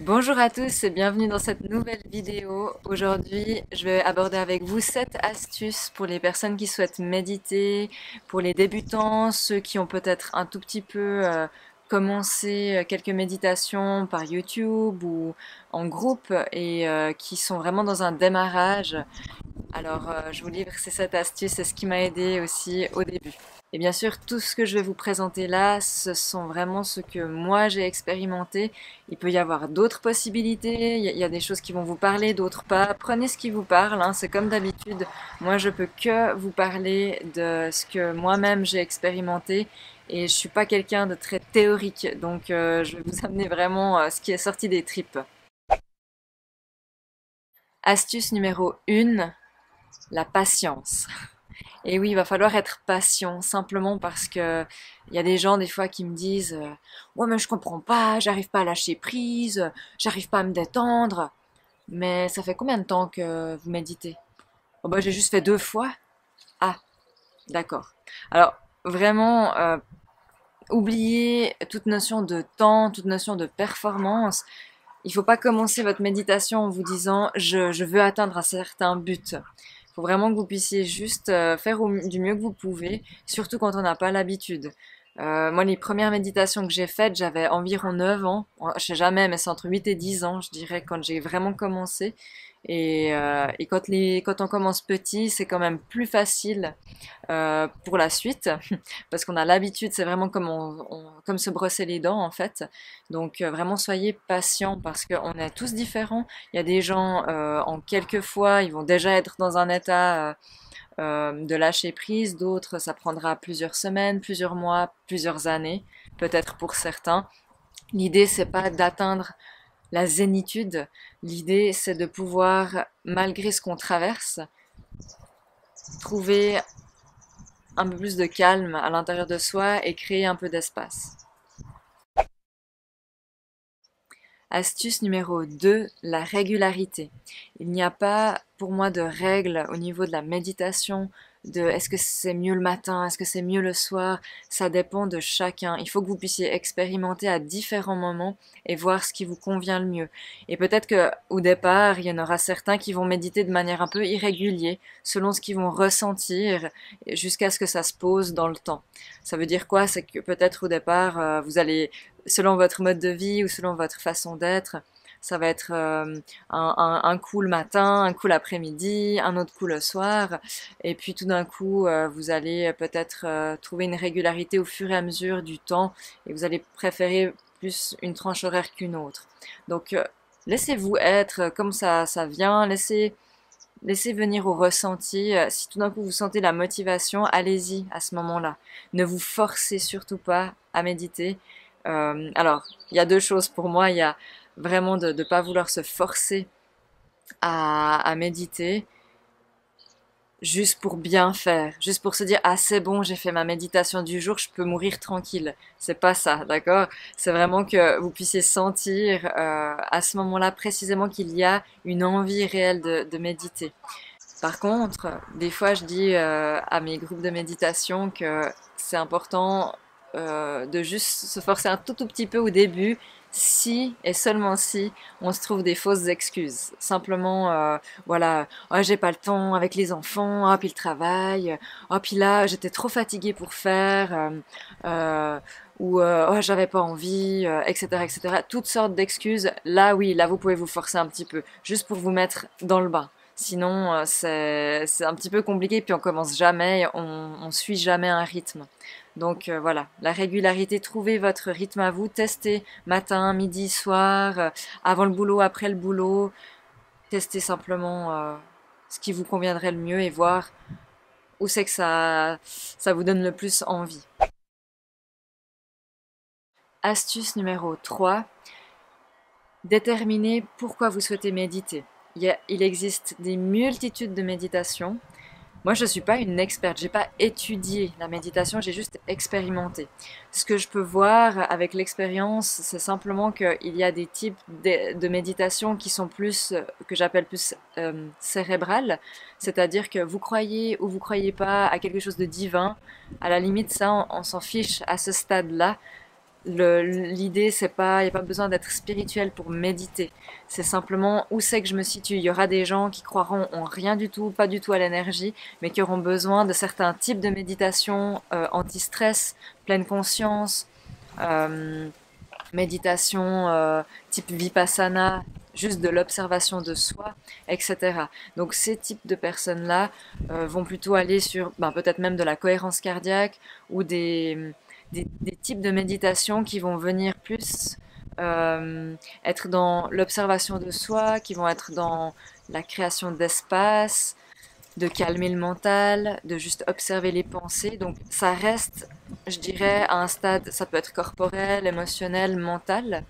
Bonjour à tous et bienvenue dans cette nouvelle vidéo. Aujourd'hui, je vais aborder avec vous 7 astuces pour les personnes qui souhaitent méditer, pour les débutants, ceux qui ont peut-être un tout petit peu commencé quelques méditations par YouTube ou en groupe et qui sont vraiment dans un démarrage. Alors, je vous livre ces 7 astuces, c'est ce qui m'a aidé aussi au début. Et bien sûr, tout ce que je vais vous présenter là, ce sont vraiment ce que moi j'ai expérimenté. Il peut y avoir d'autres possibilités, il y a des choses qui vont vous parler, d'autres pas. Prenez ce qui vous parle, hein, c'est comme d'habitude. Moi, je peux que vous parler de ce que moi-même j'ai expérimenté. Et je suis pas quelqu'un de très théorique, donc je vais vous amener vraiment ce qui est sorti des tripes. Astuce numéro 1, la patience. Et oui, il va falloir être patient, simplement parce que il y a des gens des fois qui me disent ouais mais je comprends pas, j'arrive pas à lâcher prise, j'arrive pas à me détendre. Mais ça fait combien de temps que vous méditez? Oh bah j'ai juste fait 2 fois. Ah, d'accord. Alors vraiment, oubliez toute notion de temps, toute notion de performance. Il faut pas commencer votre méditation en vous disant je veux atteindre un certain but. Il faut vraiment que vous puissiez juste faire du mieux que vous pouvez, surtout quand on n'a pas l'habitude. Moi, les premières méditations que j'ai faites, j'avais environ 9 ans. Je sais jamais, mais c'est entre 8 et 10 ans, je dirais, quand j'ai vraiment commencé. Et quand on commence petit, c'est quand même plus facile pour la suite, parce qu'on a l'habitude, c'est vraiment comme, comme se brosser les dents en fait. Donc vraiment soyez patients parce qu'on est tous différents. Il y a des gens en quelques fois, ils vont déjà être dans un état de lâcher prise, d'autres ça prendra plusieurs semaines, plusieurs mois, plusieurs années, peut-être pour certains. L'idée c'est pas d'atteindre la zénitude, l'idée c'est de pouvoir, malgré ce qu'on traverse, trouver un peu plus de calme à l'intérieur de soi et créer un peu d'espace. Astuce numéro 2, la régularité. Il n'y a pas pour moi de règle au niveau de la méditation, de est-ce que c'est mieux le matin, est-ce que c'est mieux le soir, ça dépend de chacun. Il faut que vous puissiez expérimenter à différents moments et voir ce qui vous convient le mieux. Et peut-être que au départ, il y en aura certains qui vont méditer de manière un peu irrégulière, selon ce qu'ils vont ressentir, jusqu'à ce que ça se pose dans le temps. Ça veut dire quoi? C'est que peut-être au départ, vous allez selon votre mode de vie ou selon votre façon d'être, ça va être un coup le matin, un coup l'après-midi, un autre coup le soir, et puis tout d'un coup, vous allez peut-être trouver une régularité au fur et à mesure du temps, et vous allez préférer plus une tranche horaire qu'une autre. Donc, laissez-vous être comme ça vient, laissez venir au ressenti. Si tout d'un coup vous sentez la motivation, allez-y à ce moment-là. Ne vous forcez surtout pas à méditer. Alors, il y a deux choses pour moi. Il y a vraiment de ne pas vouloir se forcer à méditer juste pour bien faire, juste pour se dire ah c'est bon, j'ai fait ma méditation du jour, je peux mourir tranquille. C'est pas ça, d'accord? C'est vraiment que vous puissiez sentir à ce moment-là précisément qu'il y a une envie réelle de méditer. Par contre, des fois, je dis à mes groupes de méditation que c'est important de juste se forcer un tout petit peu au début, si et seulement si on se trouve des fausses excuses. Simplement, voilà, oh, j'ai pas le temps avec les enfants, oh, puis le travail, oh, puis là, j'étais trop fatiguée pour faire, ou oh, j'avais pas envie, etc., etc. Toutes sortes d'excuses. Là, oui, là, vous pouvez vous forcer un petit peu, juste pour vous mettre dans le bain. Sinon, c'est un petit peu compliqué, puis on commence jamais, on suit jamais un rythme. Donc voilà, la régularité, trouvez votre rythme à vous, testez matin, midi, soir, avant le boulot, après le boulot, testez simplement ce qui vous conviendrait le mieux et voir où c'est que ça vous donne le plus envie. Astuce numéro 3, déterminez pourquoi vous souhaitez méditer. Il existe des multitudes de méditations. Moi, je ne suis pas une experte, j'ai pas étudié la méditation, j'ai juste expérimenté. Ce que je peux voir avec l'expérience, c'est simplement qu'il y a des types de méditation qui sont plus, que j'appelle plus cérébrales, c'est-à-dire que vous croyez ou vous croyez pas à quelque chose de divin, à la limite, ça, on s'en fiche à ce stade-là. L'idée, c'est pas, il n'y a pas besoin d'être spirituel pour méditer. C'est simplement où c'est que je me situe. Il y aura des gens qui croiront en rien du tout, pas du tout à l'énergie, mais qui auront besoin de certains types de méditation anti-stress, pleine conscience, euh, méditation type vipassana, juste de l'observation de soi, etc. Donc ces types de personnes-là vont plutôt aller sur ben, peut-être même de la cohérence cardiaque ou des types de méditation qui vont venir plus être dans l'observation de soi, qui vont être dans la création d'espace, de calmer le mental, de juste observer les pensées. Donc ça reste, je dirais, à un stade, ça peut être corporel, émotionnel, mental.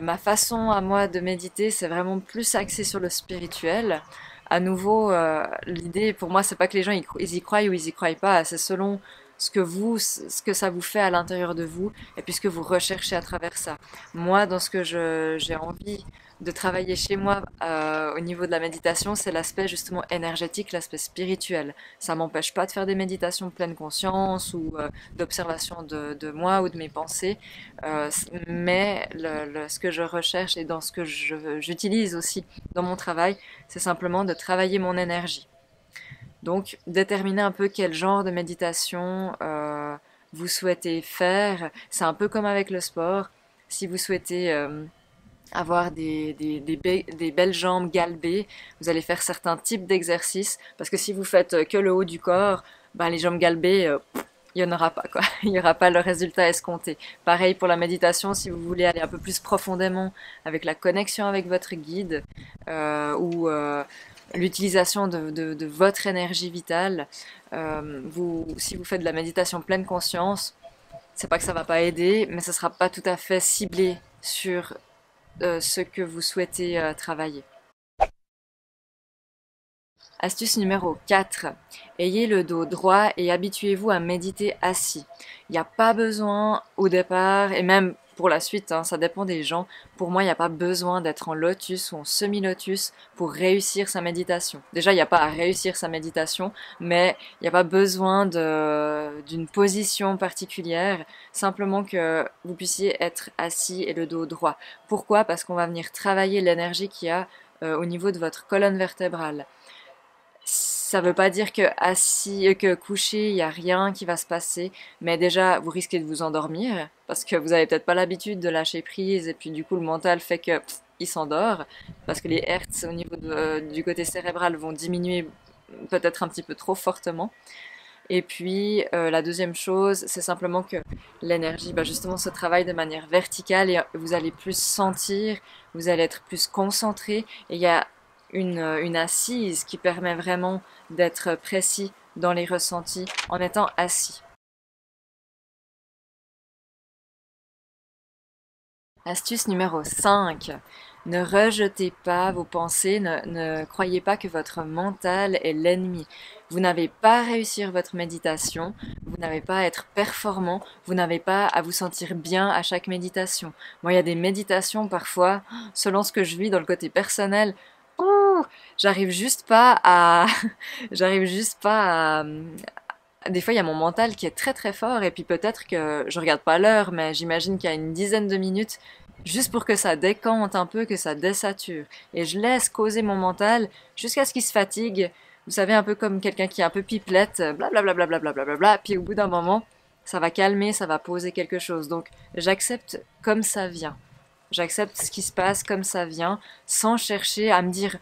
Ma façon à moi de méditer, c'est vraiment plus axé sur le spirituel. À nouveau, l'idée pour moi, c'est pas que les gens ils y croient ou ils y croient pas, c'est selon ce que ça vous fait à l'intérieur de vous et puis ce que vous recherchez à travers ça. Moi, dans ce que j'ai envie de travailler chez moi au niveau de la méditation, c'est l'aspect justement énergétique, l'aspect spirituel. Ça m'empêche pas de faire des méditations de pleine conscience ou d'observation de moi ou de mes pensées, mais ce que je recherche et dans ce que j'utilise aussi dans mon travail, c'est simplement de travailler mon énergie. Donc, déterminer un peu quel genre de méditation vous souhaitez faire. C'est un peu comme avec le sport. Si vous souhaitez avoir des belles jambes galbées, vous allez faire certains types d'exercices. Parce que si vous faites que le haut du corps, ben, les jambes galbées, il n'y en aura pas, quoi. Il n'y aura pas le résultat escompté. Pareil pour la méditation, si vous voulez aller un peu plus profondément avec la connexion avec votre guide ou l'utilisation de votre énergie vitale, si vous faites de la méditation pleine conscience, c'est pas que ça va pas aider, mais ça sera pas tout à fait ciblé sur ce que vous souhaitez travailler. Astuce numéro 4. Ayez le dos droit et habituez-vous à méditer assis. Il n'y a pas besoin au départ, et même pour la suite, hein, ça dépend des gens. Pour moi, il n'y a pas besoin d'être en lotus ou en semi-lotus pour réussir sa méditation. Déjà, il n'y a pas à réussir sa méditation, mais il n'y a pas besoin d'une position particulière, simplement que vous puissiez être assis et le dos droit. Pourquoi? Parce qu'on va venir travailler l'énergie qu'il y a au niveau de votre colonne vertébrale. Ça veut pas dire que assis, que couché, il y a rien qui va se passer, mais déjà vous risquez de vous endormir parce que vous avez peut-être pas l'habitude de lâcher prise et puis du coup le mental fait que il s'endort parce que les hertz au niveau du côté cérébral vont diminuer peut-être un petit peu trop fortement. Et puis la deuxième chose, c'est simplement que l'énergie, bah, justement, se travaille de manière verticale et vous allez plus sentir, vous allez être plus concentré. Et il y a une assise qui permet vraiment d'être précis dans les ressentis en étant assis. Astuce numéro 5. Ne rejetez pas vos pensées, ne croyez pas que votre mental est l'ennemi. Vous n'avez pas à réussir votre méditation, vous n'avez pas à être performant, vous n'avez pas à vous sentir bien à chaque méditation. Moi, il y a des méditations parfois, selon ce que je vis dans le côté personnel, ouh, j'arrive juste pas à, j'arrive juste pas à, des fois, il y a mon mental qui est très très fort et puis peut-être que je regarde pas l'heure, mais j'imagine qu'il y a une dizaine de minutes juste pour que ça décante un peu, que ça désature. Et je laisse causer mon mental jusqu'à ce qu'il se fatigue. Vous savez, un peu comme quelqu'un qui est un peu pipelette, blablabla, blablabla, puis au bout d'un moment, ça va calmer, ça va poser quelque chose. Donc, j'accepte comme ça vient. J'accepte ce qui se passe comme ça vient, sans chercher à me dire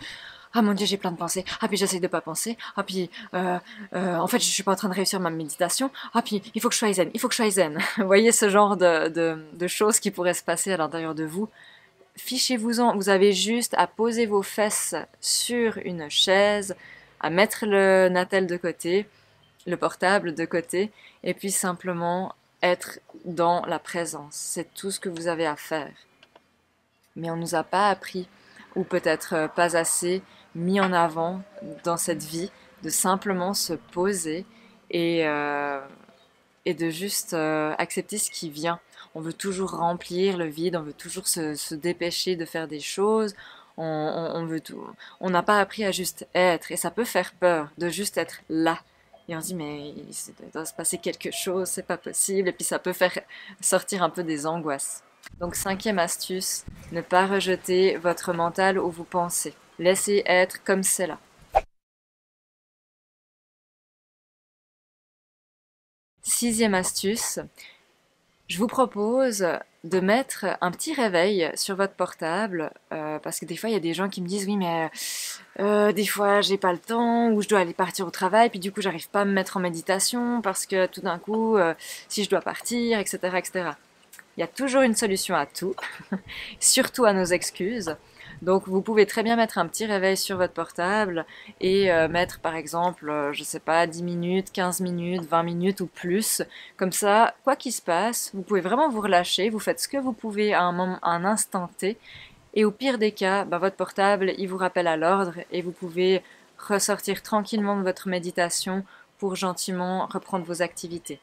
ah mon Dieu, j'ai plein de pensées. Ah puis j'essaye de pas penser. Ah puis en fait, je suis pas en train de réussir ma méditation. Ah puis il faut que je sois zen. Il faut que je sois zen. Vous voyez ce genre de choses qui pourraient se passer à l'intérieur de vous. Fichez-vous-en. Vous avez juste à poser vos fesses sur une chaise, à mettre le natel de côté, le portable de côté, et puis simplement être dans la présence. C'est tout ce que vous avez à faire. Mais on nous a pas appris, ou peut-être pas assez mis en avant dans cette vie, de simplement se poser et, et de juste accepter ce qui vient. On veut toujours remplir le vide, on veut toujours se dépêcher de faire des choses, on veut tout. On n'a pas appris à juste être, et ça peut faire peur de juste être là. Et on se dit, mais il doit se passer quelque chose, c'est pas possible, et puis ça peut faire sortir un peu des angoisses. Donc, cinquième astuce, ne pas rejeter votre mental ou vos pensées. Laissez être comme c'est là. Sixième astuce, je vous propose de mettre un petit réveil sur votre portable, parce que des fois il y a des gens qui me disent oui mais des fois j'ai pas le temps ou je dois aller partir au travail puis du coup j'arrive pas à me mettre en méditation parce que tout d'un coup si je dois partir etc etc. Il y a toujours une solution à tout, surtout à nos excuses. Donc vous pouvez très bien mettre un petit réveil sur votre portable et mettre par exemple, je sais pas, 10 minutes, 15 minutes, 20 minutes ou plus. Comme ça, quoi qu'il se passe, vous pouvez vraiment vous relâcher, vous faites ce que vous pouvez à un moment, à un instant T. Et au pire des cas, bah, votre portable, il vous rappelle à l'ordre et vous pouvez ressortir tranquillement de votre méditation pour gentiment reprendre vos activités.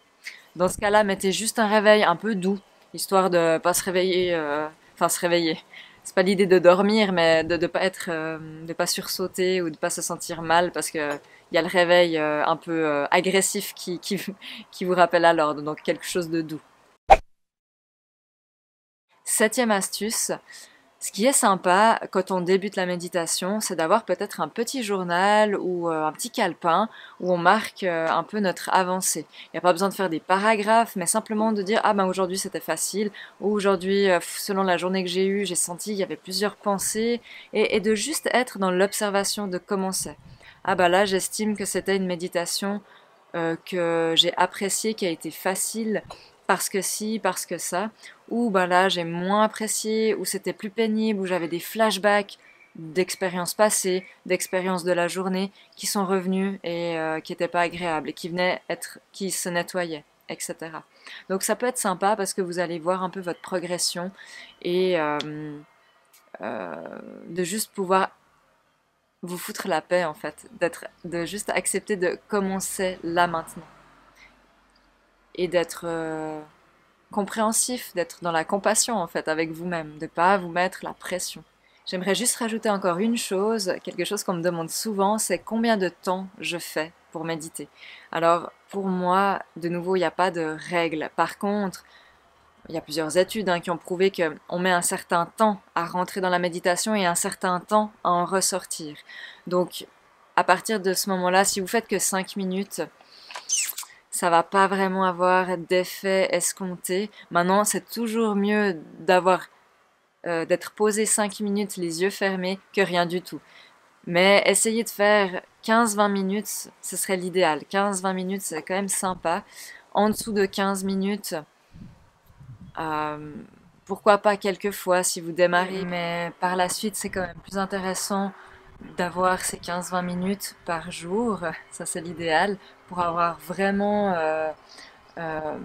Dans ce cas-là, mettez juste un réveil un peu doux, histoire de pas se réveiller, enfin se réveiller. C'est pas l'idée de dormir, mais de pas être, de pas sursauter ou de pas se sentir mal parce que il y a le réveil un peu agressif qui vous rappelle à l'ordre, donc quelque chose de doux. Septième astuce, ce qui est sympa quand on débute la méditation, c'est d'avoir peut-être un petit journal ou un petit calepin où on marque un peu notre avancée. Il n'y a pas besoin de faire des paragraphes, mais simplement de dire ah ben aujourd'hui c'était facile, ou aujourd'hui selon la journée que j'ai eue, j'ai senti qu'il y avait plusieurs pensées, et de juste être dans l'observation de comment c'est. Ah bah là j'estime que c'était une méditation que j'ai appréciée, qui a été facile parce que si, parce que ça, ou ben là j'ai moins apprécié, ou c'était plus pénible, ou j'avais des flashbacks d'expériences passées, d'expériences de la journée qui sont revenus et qui n'étaient pas agréables et qui venaient être, qui se nettoyaient, etc. Donc ça peut être sympa parce que vous allez voir un peu votre progression et de juste pouvoir vous foutre la paix en fait, de juste accepter de commencer là maintenant et d'être compréhensif, d'être dans la compassion en fait avec vous-même, de pas vous mettre la pression. J'aimerais juste rajouter encore une chose, quelque chose qu'on me demande souvent, c'est combien de temps je fais pour méditer. Alors pour moi, de nouveau, il n'y a pas de règle. Par contre, il y a plusieurs études qui ont prouvé qu'on met un certain temps à rentrer dans la méditation et un certain temps à en ressortir. Donc à partir de ce moment-là, si vous faites que 5 minutes, ça va pas vraiment avoir d'effet escompté. Maintenant, c'est toujours mieux d'être posé 5 minutes les yeux fermés que rien du tout. Mais essayez de faire 15-20 minutes, ce serait l'idéal. 15-20 minutes, c'est quand même sympa. En dessous de 15 minutes, euh, pourquoi pas quelques fois si vous démarrez, mais par la suite, c'est quand même plus intéressant d'avoir ces 15-20 minutes par jour, ça c'est l'idéal, pour avoir vraiment euh,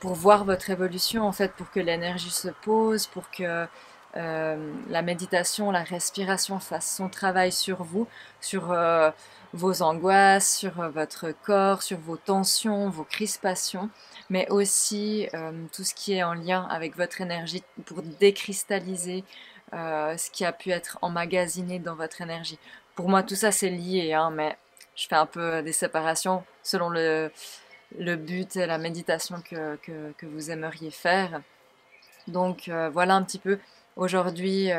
pour voir votre évolution, en fait, pour que l'énergie se pose, pour que la méditation, la respiration fasse son travail sur vous, sur vos angoisses, sur votre corps, sur vos tensions, vos crispations, mais aussi tout ce qui est en lien avec votre énergie pour décristalliser ce qui a pu être emmagasiné dans votre énergie. Pour moi, tout ça c'est lié, hein, mais je fais un peu des séparations selon le but et la méditation que vous aimeriez faire. Donc voilà un petit peu. Aujourd'hui,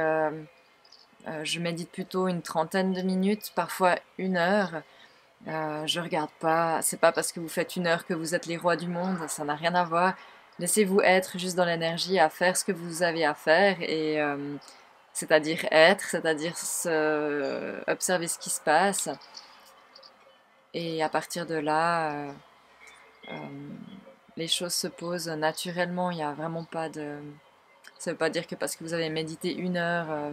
je médite plutôt une trentaine de minutes, parfois 1 heure. Je regarde pas, c'est pas parce que vous faites 1 heure que vous êtes les rois du monde, ça n'a rien à voir. Laissez-vous être juste dans l'énergie à faire ce que vous avez à faire et c'est-à-dire être, c'est-à-dire observer ce qui se passe. Et à partir de là, euh, les choses se posent naturellement. Il n'y a vraiment pas de. Ça ne veut pas dire que parce que vous avez médité 1 heure,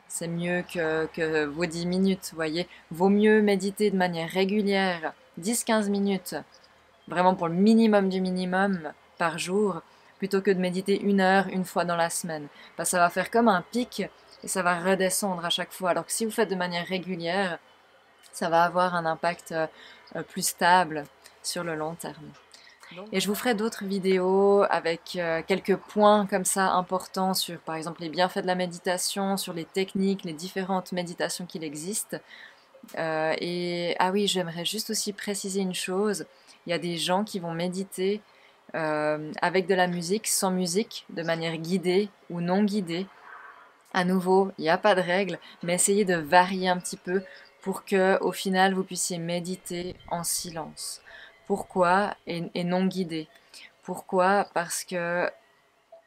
c'est mieux que vos 10 minutes. Vous voyez, vaut mieux méditer de manière régulière, 10-15 minutes, vraiment pour le minimum du minimum par jour, plutôt que de méditer 1 heure une fois dans la semaine. Parce que ça va faire comme un pic et ça va redescendre à chaque fois. Alors que si vous faites de manière régulière, ça va avoir un impact plus stable sur le long terme. Et je vous ferai d'autres vidéos avec quelques points comme ça importants sur par exemple les bienfaits de la méditation, sur les techniques, les différentes méditations qu'il existe. Et ah oui, j'aimerais juste aussi préciser une chose, il y a des gens qui vont méditer avec de la musique, sans musique, de manière guidée ou non guidée. À nouveau, il n'y a pas de règle, mais essayez de varier un petit peu pour que, au final, vous puissiez méditer en silence. Pourquoi et non guidé? Pourquoi? Parce que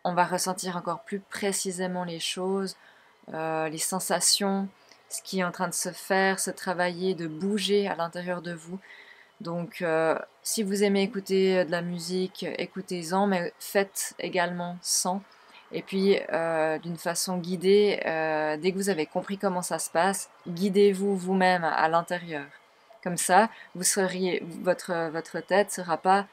on va ressentir encore plus précisément les choses, les sensations, ce qui est en train de se faire, se travailler, de bouger à l'intérieur de vous. Donc, si vous aimez écouter de la musique, écoutez-en, mais faites également sans. Et puis, d'une façon guidée, dès que vous avez compris comment ça se passe, guidez-vous vous-même à l'intérieur. Comme ça, votre tête sera pas,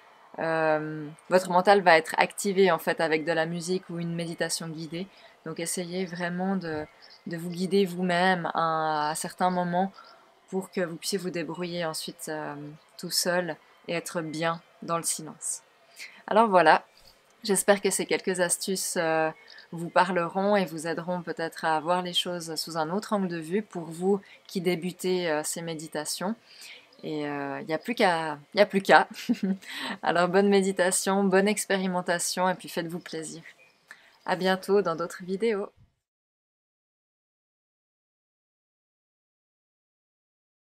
votre mental va être activé en fait avec de la musique ou une méditation guidée. Donc, essayez vraiment de vous guider vous-même à certains moments pour que vous puissiez vous débrouiller ensuite tout seul et être bien dans le silence. Alors voilà, j'espère que ces quelques astuces vous parleront et vous aideront peut-être à voir les choses sous un autre angle de vue pour vous qui débutez ces méditations. Et il n'y a plus qu'à, il n'y a plus qu'à. Alors bonne méditation, bonne expérimentation et puis faites-vous plaisir. À bientôt dans d'autres vidéos.